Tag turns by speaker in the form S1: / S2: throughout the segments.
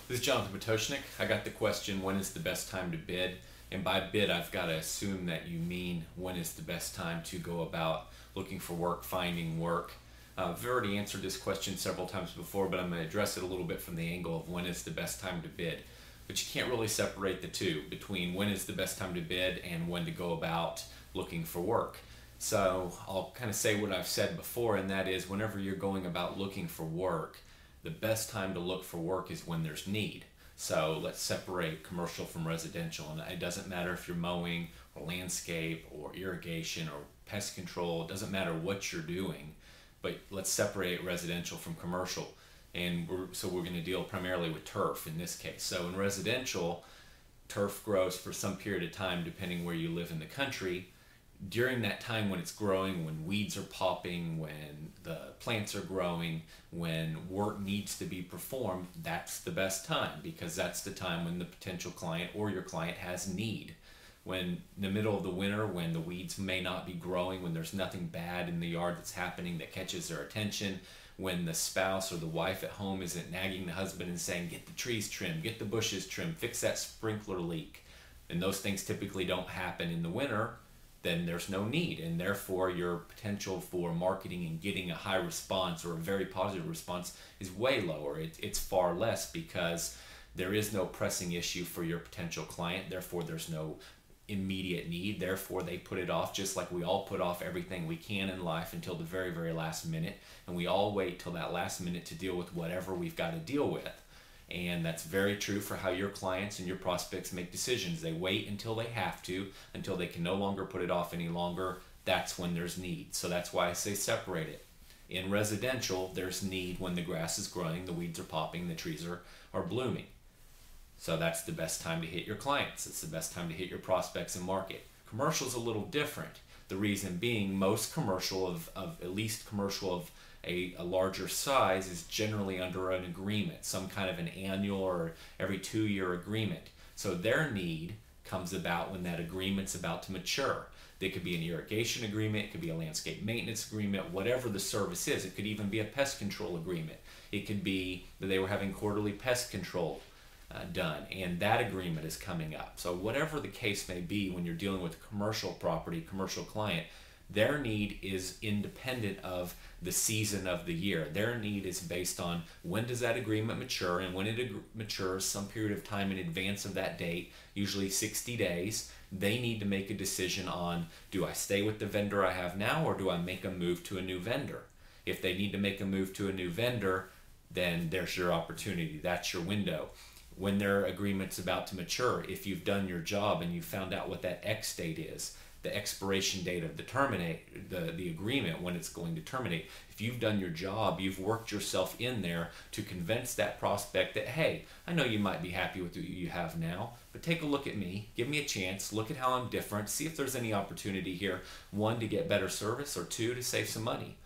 S1: This is Jonathan Potoshnik. I got the question, when is the best time to bid? And by bid, I've got to assume that you mean when is the best time to go about looking for work, finding work. I've already answered this question several times before, but I'm going to address it a little bit from the angle of when is the best time to bid. But you can't really separate the two between when is the best time to bid and when to go about looking for work. So I'll kind of say what I've said before, and that is whenever you're going about looking for work, the best time to look for work is when there's need. So let's separate commercial from residential. And it doesn't matter if you're mowing or landscape or irrigation or pest control. It doesn't matter what you're doing, but let's separate residential from commercial. And we're going to deal primarily with turf in this case. So in residential, turf grows for some period of time depending where you live in the country. During that time when it's growing, when weeds are popping, when the plants are growing, when work needs to be performed, that's the best time, because that's the time when the potential client or your client has need. When in the middle of the winter, when the weeds may not be growing, when there's nothing bad in the yard that's happening that catches their attention, when the spouse or the wife at home isn't nagging the husband and saying, get the trees trimmed, get the bushes trimmed, fix that sprinkler leak, and those things typically don't happen in the winter, then there's no need, and therefore your potential for marketing and getting a high response or a very positive response is way lower. It's far less, because there is no pressing issue for your potential client. Therefore there's no immediate need. Therefore they put it off, just like we all put off everything we can in life until the very, very last minute, and we all wait till that last minute to deal with whatever we've got to deal with. And that's very true for how your clients and your prospects make decisions. They wait until they have to, until they can no longer put it off any longer. That's when there's need. So that's why I say separate it. In residential, there's need when the grass is growing, the weeds are popping, the trees are blooming. So that's the best time to hit your clients. It's the best time to hit your prospects and market. Commercial is a little different. The reason being, most commercial at least commercial of a larger size is generally under an agreement, some kind of an annual or every 2-year agreement. So their need comes about when that agreement's about to mature. It could be an irrigation agreement, it could be a landscape maintenance agreement, whatever the service is. It could even be a pest control agreement. It could be that they were having quarterly pest control done, and that agreement is coming up. So whatever the case may be, when you're dealing with a commercial property, commercial client, their need is independent of the season of the year. Their need is based on when does that agreement mature, and when it matures some period of time in advance of that date, usually 60 days, they need to make a decision on, do I stay with the vendor I have now, or do I make a move to a new vendor? If they need to make a move to a new vendor, then there's your opportunity. That's your window. When their agreement's about to mature, if you've done your job and you've found out what that X date is, the expiration date of the agreement, when it's going to terminate. If you've done your job, you've worked yourself in there to convince that prospect that, hey, I know you might be happy with what you have now, but take a look at me, give me a chance, look at how I'm different, see if there's any opportunity here, 1, to get better service, or 2, to save some money.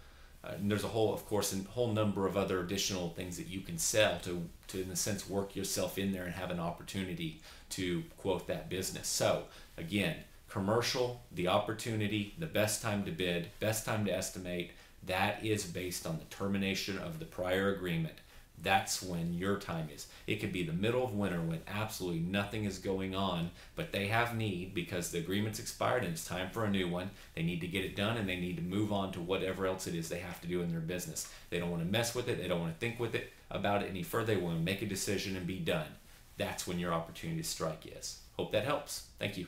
S1: And there's a whole number of other additional things that you can sell to in a sense work yourself in there and have an opportunity to quote that business. So again, commercial, the opportunity, the best time to bid, best time to estimate, that is based on the termination of the prior agreement. That's when your time is. It could be the middle of winter when absolutely nothing is going on, but they have need because the agreement's expired and it's time for a new one. They need to get it done, and they need to move on to whatever else it is they have to do in their business. They don't want to mess with it. They don't want to think about it any further. They want to make a decision and be done. That's when your opportunity to strike is. Hope that helps. Thank you.